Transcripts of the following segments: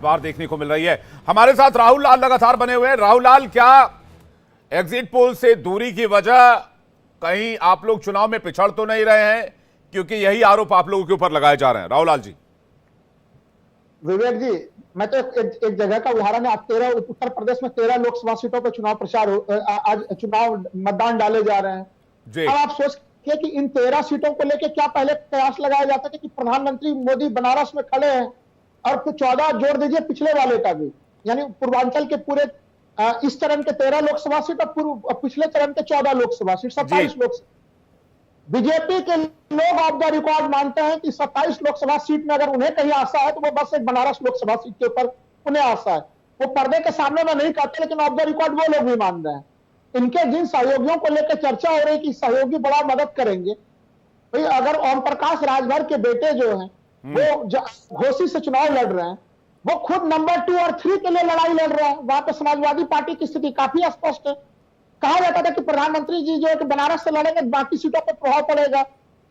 बार देखने को मिल रही है। हमारे साथ राहुल लाल लगातार बने हुए हैं। राहुल लाल, क्या एग्जिट पोल से दूरी की वजह कहीं आप लोग चुनाव में पिछड़ तो नहीं रहे हैं? क्योंकि यही आरोप आप लोगों के ऊपर लगाए जा रहे हैं। राहुल लाल जी। विवेक जी, मैं तो एक जगह का उदाहरण है। आज उत्तर प्रदेश में 13 लोकसभा सीटों पर चुनाव आज चुनाव मतदान डाले जा रहे हैं। जी। अब आप सोचिए कि इन 13 सीटों को लेकर क्या पहले प्रयास लगाया जाता है कि प्रधानमंत्री मोदी बनारस में खड़े हैं और फिर 14 जोड़ दीजिए पिछले वाले का भी, यानी पूर्वांचल के पूरे इस चरण के 13 लोकसभा सीट और पिछले चरण के 14 लोकसभा सीट, 27 लोकसभा। बीजेपी के लोग ऑफ द रिकॉर्ड मानते हैं कि 27 लोकसभा सीट में अगर उन्हें कहीं आशा है तो वो बस एक बनारस लोकसभा सीट के ऊपर उन्हें आशा है। वो पर्दे के सामने में नहीं कहते, लेकिन ऑफ द रिकॉर्ड वो लोग भी मान रहे हैं। इनके जिन सहयोगियों को लेकर चर्चा हो रही कि सहयोगी बड़ा मदद करेंगे, भाई अगर ओम प्रकाश राजभर के बेटे जो हैं वो घोसी से चुनाव लड़ रहे हैं, वो खुद नंबर 2 और 3 के लिए लड़ाई लड़ रहे हैं। वहां पर समाजवादी पार्टी की स्थिति काफी स्पष्ट है। कहा जाता था कि प्रधानमंत्री जी जो है कि बनारस से लड़ेंगे, बाकी सीटों पर प्रभाव पड़ेगा।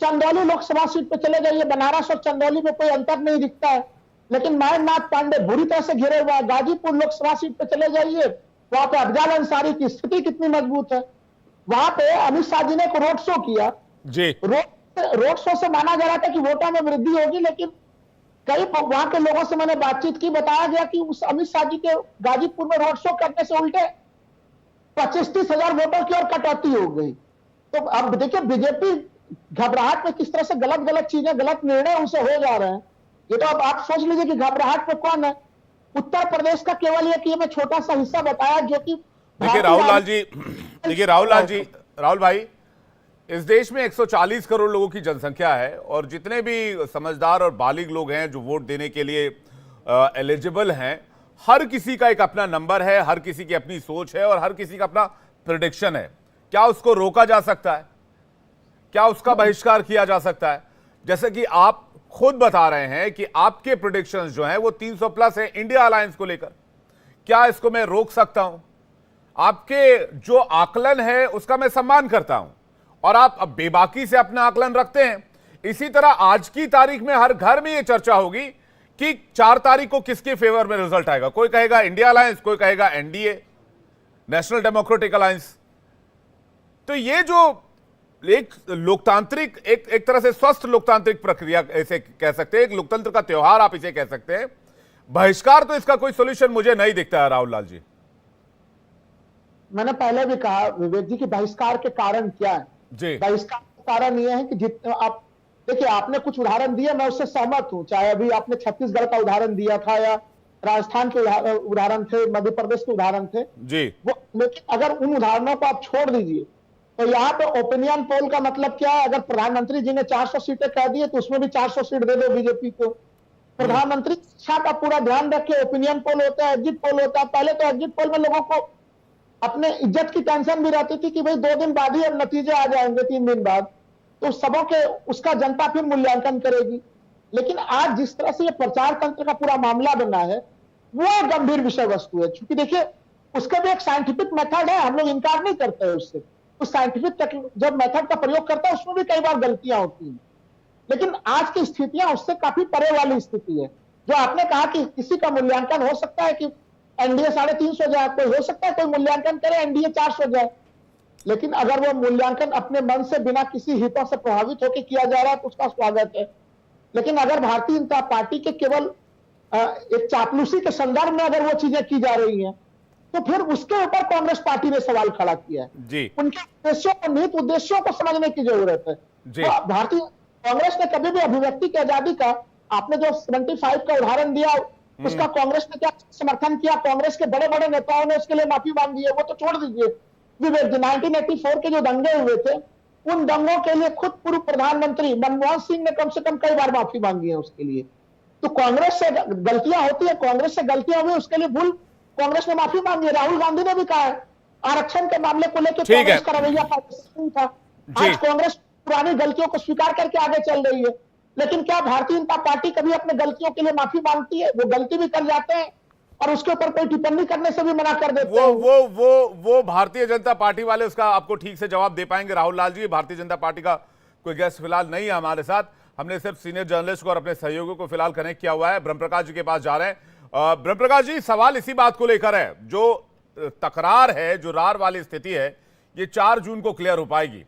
चंदौली लोकसभा सीट पे चले जाइए, बनारस और चंदौली में कोई अंतर नहीं दिखता है, लेकिन महेंद्रनाथ पांडे बुरी तरह से घिरे हुए हैं। गाजीपुर लोकसभा सीट पे चले जाइए, वहां पे अफजाल अंसारी की स्थिति कितनी मजबूत है। वहां पे अमित शाह जी ने एक रोड शो किया जी। रोड शो से माना जा रहा था कि वोटों में वृद्धि होगी, लेकिन कई वहां के लोगों से मैंने बातचीत की, बताया गया कि उस अमित शाह जी के गाजीपुर में रोड शो करने से उल्टे 25-30 हजार वोटों की ओर कटौती हो गई। तो अब देखिए बीजेपी घबराहट में किस तरह से गलत चीजें, गलत निर्णय उनसे हो जा रहे हैं। ये तो अब आप सोच लीजिए कि घबराहट में कौन है। उत्तर प्रदेश का केवल ये मैं छोटा सा हिस्सा बताया जो कि देखिए राहुल लाल जी, देखिए राहुल भाई, इस देश में 140 करोड़ लोगों की जनसंख्या है और जितने भी समझदार और बालिग लोग हैं जो वोट देने के लिए एलिजिबल हैं, हर किसी का एक अपना नंबर है, हर किसी की अपनी सोच है और हर किसी का अपना प्रेडिक्शन है। क्या उसको रोका जा सकता है? क्या उसका बहिष्कार किया जा सकता है? जैसे कि आप खुद बता रहे हैं कि आपके प्रेडिक्शंस जो हैं वो 300 प्लस है इंडिया अलायंस को लेकर। क्या इसको मैं रोक सकता हूं? आपके जो आकलन है उसका मैं सम्मान करता हूं और आप अब बेबाकी से अपना आकलन रखते हैं। इसी तरह आज की तारीख में हर घर में यह चर्चा होगी कि 4 तारीख को किसके फेवर में रिजल्ट आएगा। कोई कहेगा इंडिया अलायंस, कोई कहेगा एनडीए, नेशनल डेमोक्रेटिक अलायंस। तो ये जो एक लोकतांत्रिक, एक तरह से स्वस्थ लोकतांत्रिक प्रक्रिया ऐसे कह सकते हैं, एक लोकतंत्र का त्योहार आप इसे कह सकते हैं, बहिष्कार तो इसका कोई सोल्यूशन मुझे नहीं दिखता है। राहुल लाल जी, मैंने पहले भी कहा विवेक जी कि बहिष्कार के कारण क्या है जी। बहिष्कार का कारण यह है कि जितने आप देखिए, आपने कुछ उदाहरण दिए, मैं उससे सहमत हूं। चाहे अभी आपने छत्तीसगढ़ का उदाहरण दिया था या राजस्थान के उदाहरण थे, मध्य प्रदेश के उदाहरण थे जी। वो लेकिन अगर उन उदाहरणों को आप छोड़ दीजिए तो यहाँ पे ओपिनियन पोल का मतलब क्या है? अगर प्रधानमंत्री जी ने 400 सीटें कह दी है तो उसमें भी 400 सीट दे दो बीजेपी को। प्रधानमंत्री शिक्षा का पूरा ध्यान रखे। ओपिनियन पोल होता है, एग्जिट पोल होता है। पहले तो एग्जिट पोल में लोगों को अपने इज्जत की टेंशन भी रहती थी कि भाई 2 दिन बाद ही अब नतीजे आ जाएंगे, 3 दिन बाद, तो सबों के उसका जनता फिर मूल्यांकन करेगी। लेकिन आज जिस तरह से ये प्रचार तंत्र का पूरा मामला बना है वो गंभीर विषय वस्तु है। क्योंकि देखिए उसका भी एक साइंटिफिक मेथड है, हम लोग इनकार नहीं करते हैं उससे। उस साइंटिफिक जब मेथड का प्रयोग करता है उसमें भी कई बार गलतियां होती हैं, लेकिन आज की स्थितियां उससे काफी परे वाली स्थिति है। जो आपने कहा कि किसी का मूल्यांकन हो सकता है कि एनडीए 350 जाए, कोई हो सकता है कोई मूल्यांकन करे एनडीए 400 जाए, लेकिन अगर वो मूल्यांकन अपने मन से बिना किसी हितों से प्रभावित होकर किया जा रहा है तो उसका स्वागत है। लेकिन अगर भारतीय जनता पार्टी के केवल एक चापलूसी के संदर्भ में अगर वो चीजें की जा रही हैं तो फिर उसके ऊपर कांग्रेस पार्टी ने सवाल खड़ा किया है जी। उनके उद्देश्यों को, निहित उद्देश्यों को समझने की जरूरत है जी। तो भारतीय कांग्रेस ने कभी भी अभिव्यक्ति की आजादी का, आपने जो 75 का उदाहरण दिया उसका कांग्रेस ने क्या समर्थन किया? कांग्रेस के बड़े बड़े नेताओं ने उसके लिए माफी मांगी है। वो तो छोड़ दीजिए विवेक जी, 1984 के जो दंगे हुए थे उन दंगों के लिए खुद पूर्व प्रधानमंत्री मनमोहन सिंह ने कम से कम कई बार माफी मांगी है उसके लिए। तो कांग्रेस से गलतियां होती है, कांग्रेस से गलतियां हुई, उसके लिए भूल कांग्रेस ने माफी मांगी है। राहुल गांधी ने भी कहा है आरक्षण के मामले को लेकर कांग्रेस का रवैया पाकिस्तान था। आज कांग्रेस पुरानी गलतियों को स्वीकार करके आगे चल रही है। लेकिन क्या भारतीय जनता पार्टी कभी अपने गलतियों के लिए माफी मांगती है? वो गलती भी कर जाते हैं और उसके ऊपर कोई टिप्पणी करने से भी मना कर देते हैं। वो भारतीय जनता पार्टी वाले उसका आपको ठीक से जवाब दे पाएंगे। राहुल लाल जी, भारतीय जनता पार्टी का कोई गेस्ट फिलहाल नहीं है हमारे साथ। हमने सिर्फ सीनियर जर्नलिस्ट को और अपने सहयोगियों को फिलहाल कनेक्ट किया हुआ है। ब्रह्म प्रकाश जी के पास जा रहे हैं ब्रह्म प्रकाश जी, सवाल इसी बात को लेकर है, जो तकरार है, जो रार वाली स्थिति है, ये 4 जून को क्लियर हो पाएगी,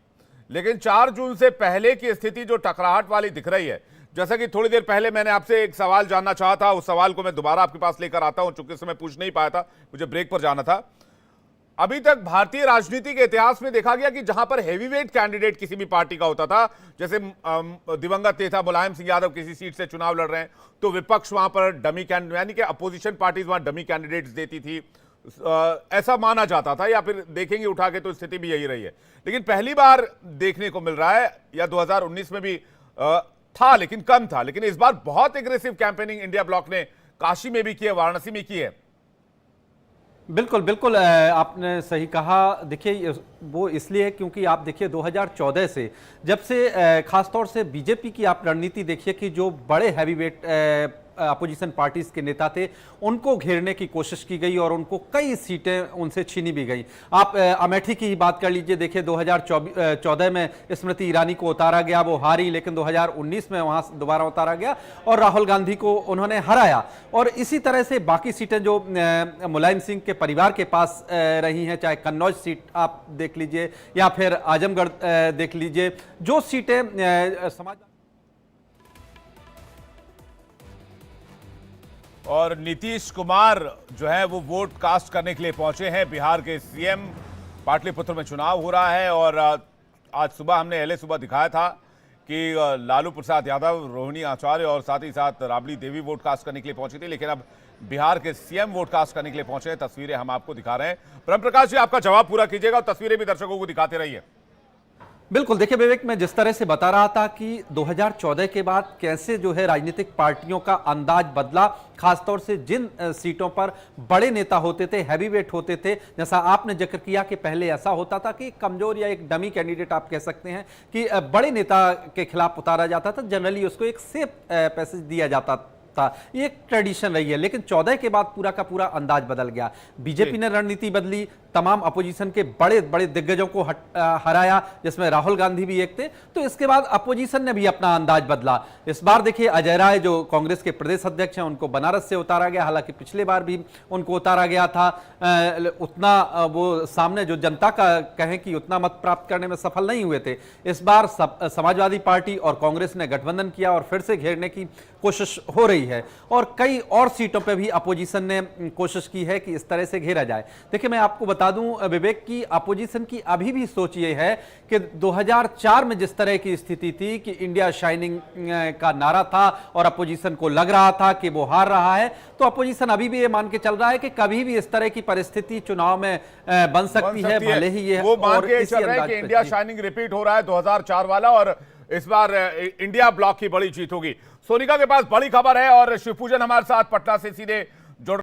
लेकिन 4 जून से पहले की स्थिति जो टकराहट वाली दिख रही है, जैसा कि थोड़ी देर पहले मैंने आपसे एक सवाल जानना चाहा था, उस सवाल को मैं दोबारा आपके पास लेकर आता हूं, चूंकि इस समय पूछ नहीं पाया था, मुझे ब्रेक पर जाना था। अभी तक भारतीय राजनीति के इतिहास में देखा गया कि जहां पर हैवीवेट कैंडिडेट किसी भी पार्टी का होता था, जैसे दिवंगत नेता मुलायम सिंह यादव किसी सीट से चुनाव लड़ रहे हैं, तो विपक्ष वहां पर डमी कैंडिडेट, यानी कि अपोजिशन पार्टीज वहां डमी कैंडिडेट्स देती थी, ऐसा माना जाता था, या फिर देखेंगे उठा के तो स्थिति भी यही रही है। लेकिन पहली बार देखने को मिल रहा है, या 2019 में भी था लेकिन कम था, लेकिन इस बार बहुत एग्रेसिव कैंपेनिंग इंडिया ब्लॉक ने काशी में भी की है, वाराणसी में की है। बिल्कुल बिल्कुल, आपने सही कहा। देखिए, वो इसलिए क्योंकि आप देखिए 2014 से, जब से खासतौर से बीजेपी की आप रणनीति देखिए कि जो बड़े हैवीवेट अपोजिशन पार्टीज के नेता थे, उनको घेरने की कोशिश की गई और उनको कई सीटें उनसे छीनी भी गई। आप अमेठी की ही बात कर लीजिए, देखिए 2014 में स्मृति ईरानी को उतारा गया, वो हारी, लेकिन 2019 में वहां दोबारा उतारा गया और राहुल गांधी को उन्होंने हराया। और इसी तरह से बाकी सीटें जो मुलायम सिंह के परिवार के पास रही हैं, चाहे कन्नौज सीट आप देख लीजिए या फिर आजमगढ़ देख लीजिए, जो सीटें समाज। और नीतीश कुमार जो है वो वोट कास्ट करने के लिए पहुंचे हैं। बिहार के सीएम, पाटलिपुत्र में चुनाव हो रहा है, और आज सुबह हमने पहले सुबह दिखाया था कि लालू प्रसाद यादव, रोहिणी आचार्य और साथ ही साथ राबड़ी देवी वोट कास्ट करने के लिए पहुंची थी, लेकिन अब बिहार के सीएम वोट कास्ट करने के लिए पहुंचे हैं। तस्वीरें हम आपको दिखा रहे हैं। ब्रह्म प्रकाश जी, आपका जवाब पूरा कीजिएगा और तस्वीरें भी दर्शकों को दिखाते रहिए। बिल्कुल, देखिए विवेक, मैं जिस तरह से बता रहा था कि 2014 के बाद कैसे जो है राजनीतिक पार्टियों का अंदाज बदला, खासतौर से जिन सीटों पर बड़े नेता होते थे, हैवीवेट होते थे, जैसा आपने जिक्र किया कि पहले ऐसा होता था कि कमजोर या एक डमी कैंडिडेट आप कह सकते हैं कि बड़े नेता के खिलाफ उतारा जाता था, जनरली उसको एक सेफ पैसेज दिया जाता था, ये एक ट्रेडिशन रही है। लेकिन 14 के बाद पूरा का पूरा अंदाज बदल गया। बीजेपी ने रणनीति बदली, तमाम अपोजिशन के बड़े बड़े दिग्गजों को हराया, जिसमें राहुल गांधी भी एक थे। तो इसके बाद अपोजिशन ने भी अपना अंदाज बदला। इस बार देखिए अजय राय जो कांग्रेस के प्रदेश अध्यक्ष हैं, उनको बनारस से उतारा गया, हालांकि पिछले बार भी उनको उतारा गया था। उतना वो सामने जो जनता का कहें कि उतना मत प्राप्त करने में सफल नहीं हुए थे। इस बार समाजवादी पार्टी और कांग्रेस ने गठबंधन किया और फिर से घेरने की कोशिश हो रही है, और कई और सीटों पर भी अपोजिशन ने कोशिश की है कि इस तरह से घेरा जाए। देखिए, मैं आपको बता दूं विवेक की अपोजिशन की अभी भी सोच ये है कि 2004 में जिस तरह की स्थिति थी कि इंडिया शाइनिंग का नारा था और अपोजिशन को लग रहा था कि वो हार रहा है, तो अपोजिशन अभी भी ये मान के चल रहा है कि कभी भी इस तरह की परिस्थिति चुनाव में बन सकती है, भले ही ये वो मान के चल रहा है कि इंडिया शाइनिंग रिपीट हो रहा है 2004 वाला, और इस बार इंडिया ब्लॉक की बड़ी जीत होगी। सोनिका के पास बड़ी खबर है और शिवपूजन हमारे साथ पटना से सीधे